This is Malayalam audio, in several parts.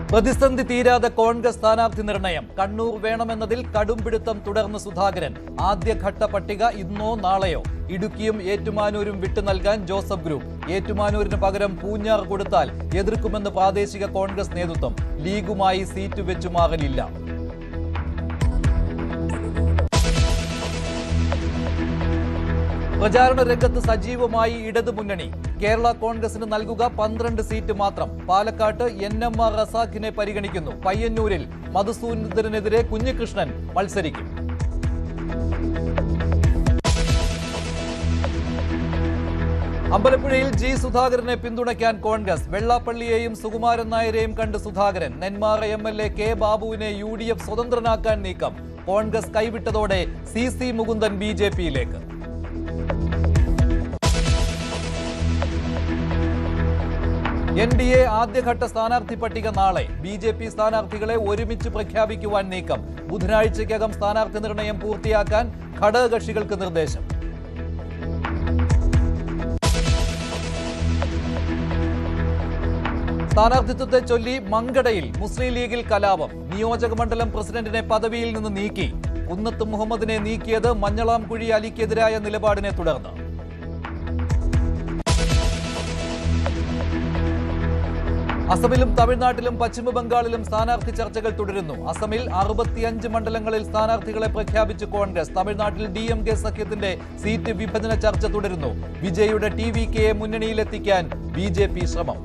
പ്രതിസന്ധി തീരാതെ കോൺഗ്രസ് സ്ഥാനാർത്ഥി നിർണയം. കണ്ണൂർ വേണമെന്നതിൽ കടുംപിടുത്തം തുടർന്ന് സുധാകരൻ. ആദ്യഘട്ട പട്ടിക ഇന്നോ നാളെയോ. ഇടുക്കിയും ഏറ്റുമാനൂരും വിട്ടു നൽകാൻ ജോസഫ് ഗ്രൂപ്പ്. ഏറ്റുമാനൂരിന് പകരം പൂഞ്ഞാർ കൊടുത്താൽ എതിർക്കുമെന്ന് പ്രാദേശിക കോൺഗ്രസ് നേതൃത്വം. ലീഗുമായി സീറ്റ് വെച്ചുമാറലില്ല. പ്രചാരണ രംഗത്ത് സജീവമായി ഇടതുമുന്നണി. കേരള കോൺഗ്രസിന് നൽകുക 12 സീറ്റ് മാത്രം. പാലക്കാട്ട് NMR റസാഖിനെ പരിഗണിക്കുന്നു. പയ്യന്നൂരിൽ മധുസൂദനെതിരെ കുഞ്ഞികൃഷ്ണൻ മത്സരിക്കും. അമ്പലപ്പുഴയിൽ G. സുധാകരനെ പിന്തുണയ്ക്കാൻ കോൺഗ്രസ്. വെള്ളാപ്പള്ളിയെയും സുകുമാരൻ നായരെയും കണ്ട് സുധാകരൻ. Nenmara MLA K. ബാബുവിനെ UDF സ്വതന്ത്രനാക്കാൻ നീക്കം. കോൺഗ്രസ് കൈവിട്ടതോടെ CC മുകുന്ദൻ BJPയിലേക്ക്. NDA ആദ്യഘട്ട സ്ഥാനാർത്ഥി പട്ടിക നാളെ. BJP സ്ഥാനാർത്ഥികളെ ഒരുമിച്ച് പ്രഖ്യാപിക്കുവാൻ നീക്കം. ബുധനാഴ്ചയ്ക്കകം സ്ഥാനാർത്ഥി നിർണയം പൂർത്തിയാക്കാൻ ഘടകകക്ഷികൾക്ക് നിർദ്ദേശം. സ്ഥാനാർത്ഥിത്വത്തെ ചൊല്ലി മങ്കടയിൽ മുസ്ലിം ലീഗിൽ കലാപം. നിയോജക മണ്ഡലം പ്രസിഡന്റിനെ പദവിയിൽ നിന്ന് നീക്കി. കുന്നത്ത് മുഹമ്മദിനെ നീക്കിയത് മഞ്ഞളാംകുഴി അലിക്കെതിരായ നിലപാടിനെ തുടർന്ന്. അസമിലും തമിഴ്നാട്ടിലും പശ്ചിമബംഗാളിലും സ്ഥാനാർത്ഥി ചർച്ചകൾ തുടരുന്നു. അസമിൽ 65 മണ്ഡലങ്ങളിൽ സ്ഥാനാർത്ഥികളെ പ്രഖ്യാപിച്ച് കോൺഗ്രസ്. തമിഴ്നാട്ടിൽ DMK സഖ്യത്തിന്റെ സീറ്റ് വിഭജന ചർച്ച തുടരുന്നു. വിജയുടെ TVKയെ മുന്നണിയിലെത്തിക്കാൻ BJP ശ്രമം.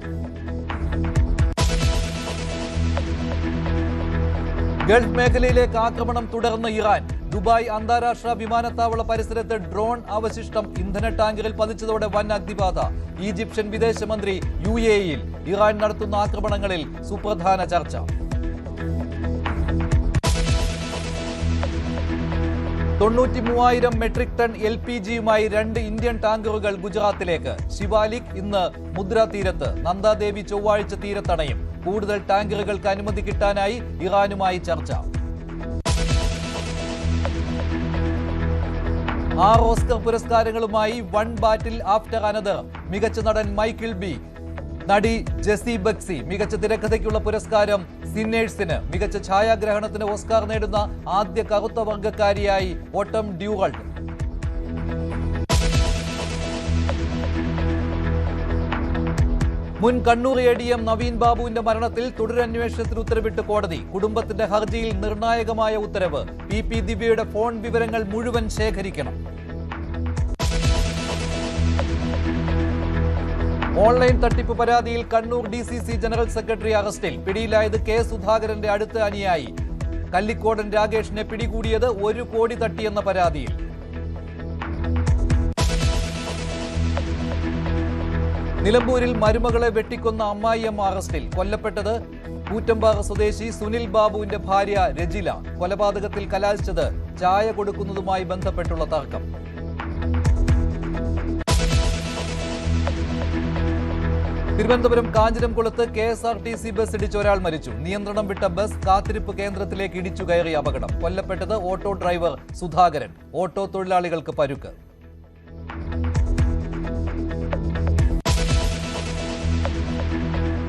ഗൾഫ് മേഖലയിലേക്ക് ആക്രമണം തുടർന്ന് ഇറാൻ. ദുബായ് അന്താരാഷ്ട്ര വിമാനത്താവള പരിസരത്ത് ഡ്രോൺ അവശിഷ്ടം ഇന്ധന ടാങ്കറിൽ പതിച്ചതോടെ വൻ അഗ്നിബാധ. ഈജിപ്ഷ്യൻ വിദേശമന്ത്രി UAEയിൽ. ഇറാൻ നടത്തുന്ന ആക്രമണങ്ങളിൽ സുപ്രധാന ചർച്ച. $93,000 മെട്രിക് ടൺ LPGയുമായി 2 ഇന്ത്യൻ ടാങ്കറുകൾ ഗുജറാത്തിലേക്ക്. ശിവാലിക് ഇന്ന് മുദ്ര തീരത്ത്. നന്ദാദേവി ചൊവ്വാഴ്ച തീരത്തണയും. കൂടുതൽ ടാങ്കറുകൾക്ക് അനുമതി കിട്ടാനായി ഇറാനുമായി ചർച്ച. 6 ഓസ്കർ പുരസ്കാരങ്ങളുമായി വൺ ബാറ്റിൽ ആഫ്റ്റർ അനദർ. മികച്ച നടൻ മൈക്കിൾ ബി. നടി ജെസി ബക്സി. മികച്ച തിരക്കഥയ്ക്കുള്ള പുരസ്കാരം സിന്നേഴ്സിന്. മികച്ച ഛായാഗ്രഹണത്തിന് ഓസ്കാർ നേടുന്ന ആദ്യ കറുത്ത വർഗക്കാരിയായി ഓട്ടം ഡ്യൂറൾട്ട്. മുൻ കണ്ണൂർ ADM നവീൻ ബാബുവിന്റെ മരണത്തിൽ തുടരന്വേഷണത്തിന് ഉത്തരവിട്ട് കോടതി. കുടുംബത്തിന്റെ ഹർജിയിൽ നിർണായകമായ ഉത്തരവ്. PP ദിവ്യയുടെ ഫോൺ വിവരങ്ങൾ മുഴുവൻ ശേഖരിക്കണം. ഓൺലൈൻ തട്ടിപ്പ് പരാതിയിൽ കണ്ണൂർ DCC ജനറൽ സെക്രട്ടറി അറസ്റ്റിൽ. പിടിയിലായത് K. സുധാകരന്റെ അടുത്ത അനുയായി. കല്ലിക്കോടൻ രാകേഷിനെ പിടികൂടിയത് 1 കോടി തട്ടിയെന്ന പരാതിയിൽ. നിലമ്പൂരിൽ മരുമകളെ വെട്ടിക്കൊന്ന അമ്മായിയമ്മ അറസ്റ്റിൽ. കൊല്ലപ്പെട്ടത് കൂറ്റമ്പാറ സ്വദേശി സുനിൽ ബാബുവിന്റെ ഭാര്യ രജില. കൊലപാതകത്തിൽ കലാശിച്ചത് ചായ കൊടുക്കുന്നതുമായി ബന്ധപ്പെട്ടുള്ള തർക്കം. തിരുവനന്തപുരം കാഞ്ഞിരംകുളത്ത് KSRTC ബസ് ഇടിച്ച് ഒരാൾ മരിച്ചു. നിയന്ത്രണം വിട്ട ബസ് കാത്തിരിപ്പ് കേന്ദ്രത്തിലേക്ക് ഇടിച്ചു കയറിയ അപകടം. കൊല്ലപ്പെട്ടത് ഓട്ടോ ഡ്രൈവർ സുധാകരൻ. ഓട്ടോ തൊഴിലാളികൾക്ക് പരുക്ക്.